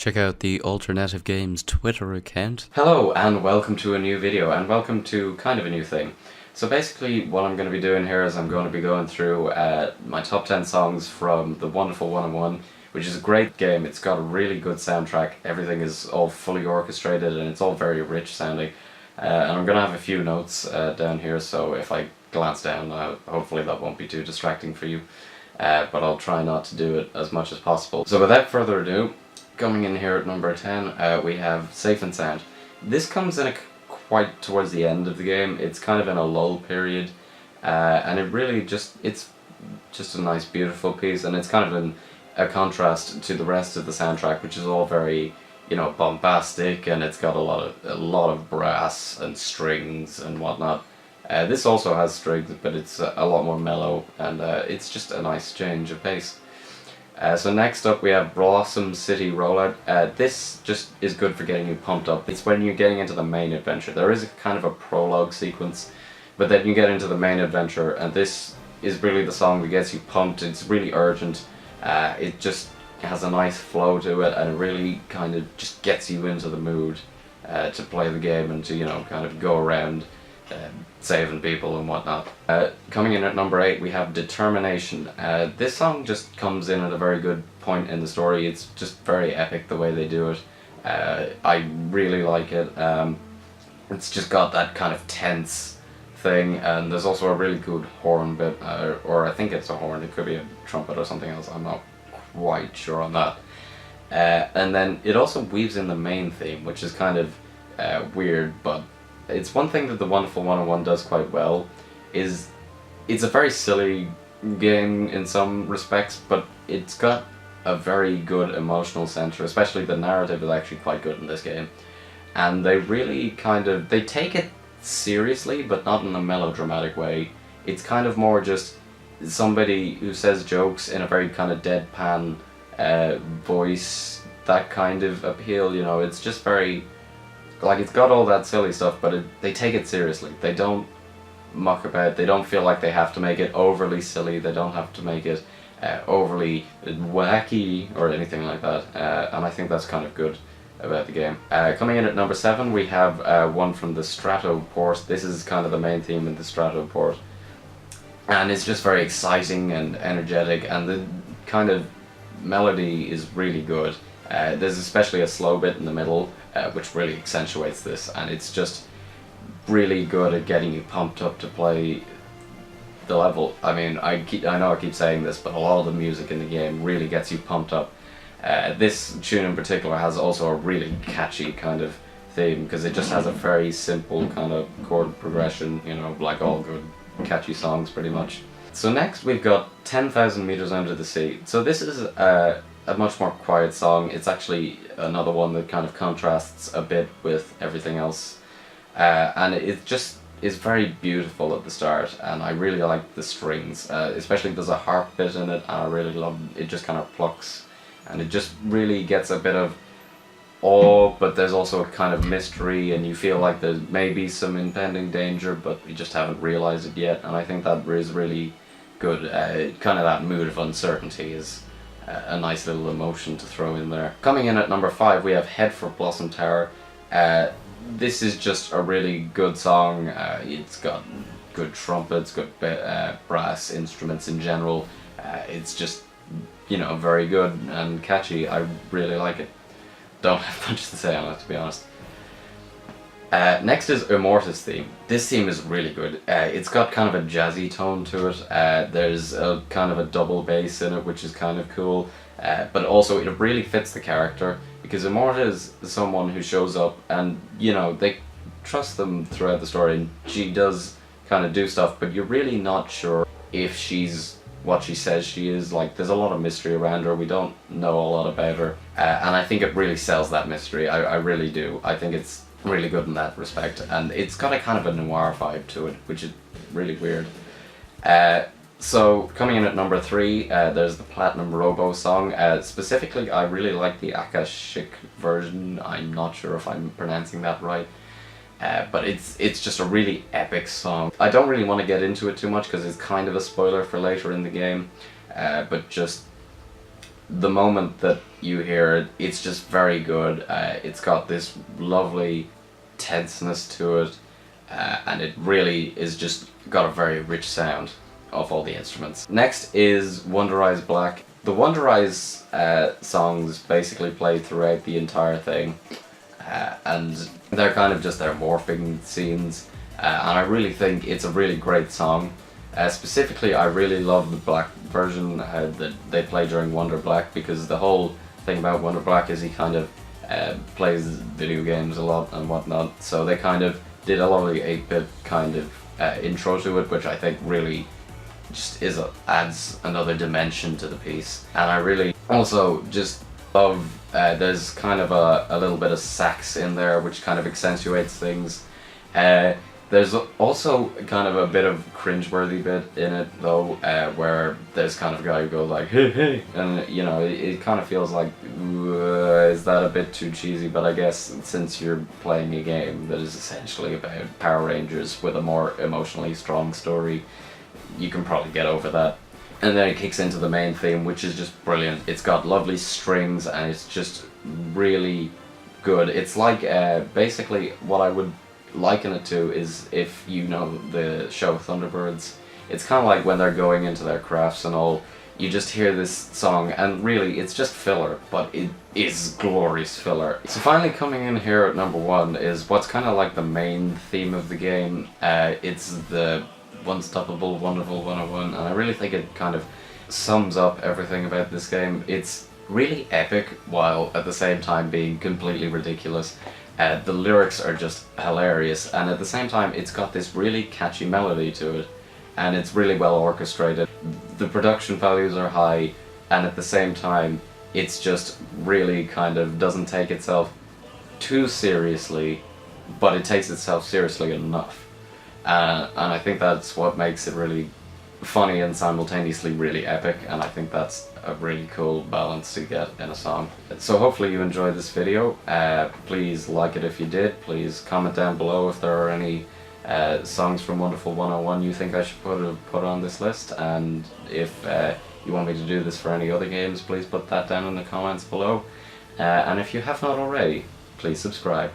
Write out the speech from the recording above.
Check out the Alternative Games Twitter account. Hello and welcome to a new video, and welcome to kind of a new thing. So basically what I'm going to be doing here is I'm going to be going through my top 10 songs from the wonderful 101, which is a great game. It's got a really good soundtrack, everything is all fully orchestrated and it's all very rich sounding. And I'm going to have a few notes down here, so if I glance down, hopefully that won't be too distracting for you. But I'll try not to do it as much as possible. So without further ado, coming in here at number 10, we have Safe and Sound. This comes in quite towards the end of the game. It's kind of in a lull period, and it's just a nice, beautiful piece, and it's kind of in a contrast to the rest of the soundtrack, which is all very, bombastic, and it's got a lot of brass and strings and whatnot. This also has strings, but it's a lot more mellow, and it's just a nice change of pace. So next up we have Blossom City Rollout. This just is good for getting you pumped up. It's when you're getting into the main adventure. There is a kind of a prologue sequence, but then you get into the main adventure, and this is really the song that gets you pumped. It's really urgent. It just has a nice flow to it, and it really kind of just gets you into the mood to play the game and to, kind of go around saving people and whatnot. Coming in at number 8 we have Determination. This song just comes in at a very good point in the story. It's just very epic the way they do it. I really like it. It's just got that kind of tense thing, and there's also a really good horn bit, or I think it's a horn, it could be a trumpet or something else, I'm not quite sure on that. And then it also weaves in the main theme, which is kind of weird, but it's one thing that the Wonderful 101 does quite well. Is it's a very silly game in some respects, but it's got a very good emotional center, especially the narrative is actually quite good in this game. And they really they take it seriously, but not in a melodramatic way. It's kind of more just somebody who says jokes in a very kind of deadpan voice, that kind of appeal, it's just very, it's got all that silly stuff, but they take it seriously. They don't muck about, they don't feel like they have to make it overly silly, they don't have to make it overly wacky or anything like that, and I think that's kind of good about the game. Coming in at number 7 we have one from the Strato port. This is kind of the main theme in the Strato port, and it's just very exciting and energetic, and the kind of melody is really good. There's especially a slow bit in the middle, which really accentuates this, and it's just really good at getting you pumped up to play the level. I mean, I know I keep saying this, but a lot of the music in the game really gets you pumped up. This tune in particular has also a really catchy kind of theme, because it just has a very simple kind of chord progression, like all good catchy songs pretty much. So next we've got 10,000 Meters Under the Sea. So this is a much more quiet song. It's actually another one that kind of contrasts a bit with everything else, and it just is very beautiful at the start, and I really like the strings, especially there's a harp bit in it, and I really love it. Just kind of plucks, and it just really gets a bit of awe, but there's also a kind of mystery, and you feel like there's maybe some impending danger, but you just haven't realized it yet, and I think that is really good. Kind of that mood of uncertainty is a nice little emotion to throw in there. Coming in at number 5 we have Head for Blossom Tower. This is just a really good song. It's got good trumpets, good brass instruments in general. It's just, very good and catchy. I really like it. Don't have much to say on it, to be honest. Next is Immortus theme. This theme is really good. It's got kind of a jazzy tone to it. There's a kind of a double bass in it, which is kind of cool. But also it really fits the character, because Immortus is someone who shows up and, they trust them throughout the story, and she does kind of do stuff, but you're really not sure if she's what she says she is. Like, there's a lot of mystery around her, we don't know a lot about her, and I think it really sells that mystery. I really do. I think it's really good in that respect, and it's got a kind of a noir vibe to it, which is really weird. So coming in at number 3, there's the Platinum Robo song. Specifically, I really like the Akashic version. I'm not sure if I'm pronouncing that right, but it's just a really epic song. I don't really want to get into it too much because it's kind of a spoiler for later in the game, but just the moment that you hear it, it's just very good. It's got this lovely tenseness to it, and it really is just got a very rich sound of all the instruments. Next is Wonder Eyes Black. The Wonder Eyes songs basically play throughout the entire thing, and they're kind of just their morphing scenes, and I really think it's a really great song. Specifically, I really love the black version that they play during Wonder Black, because the whole thing about Wonder Black is he kind of plays video games a lot and whatnot, so they kind of did a lovely 8-bit kind of intro to it, which I think really just adds another dimension to the piece. And I really also just love, there's kind of a little bit of sax in there which kind of accentuates things. There's also kind of a bit of cringeworthy bit in it though, where there's kind of a guy who goes like, hey, hey, and you know, it kind of feels like, is that a bit too cheesy? But I guess since you're playing a game that is essentially about Power Rangers with a more emotionally strong story, you can probably get over that. And then it kicks into the main theme, which is just brilliant. It's got lovely strings and it's just really good. It's like, basically what I would liken it to is, if you know the show Thunderbirds, it's kind of like when they're going into their crafts and all, you just hear this song and really it's just filler, but it is glorious filler. So finally coming in here at number 1 is what's kind of like the main theme of the game. It's the Unstoppable Wonderful 101, and I really think it kind of sums up everything about this game. It's really epic while at the same time being completely ridiculous. The lyrics are just hilarious, and at the same time it's got this really catchy melody to it, and it's really well orchestrated. The production values are high, and at the same time it's just really kind of doesn't take itself too seriously, but it takes itself seriously enough. And I think that's what makes it really funny and simultaneously really epic, and I think that's a really cool balance to get in a song. So hopefully you enjoyed this video. Please like it if you did. Please comment down below if there are any songs from Wonderful 101 you think I should put on this list, and if you want me to do this for any other games, please put that down in the comments below. And if you have not already, please subscribe.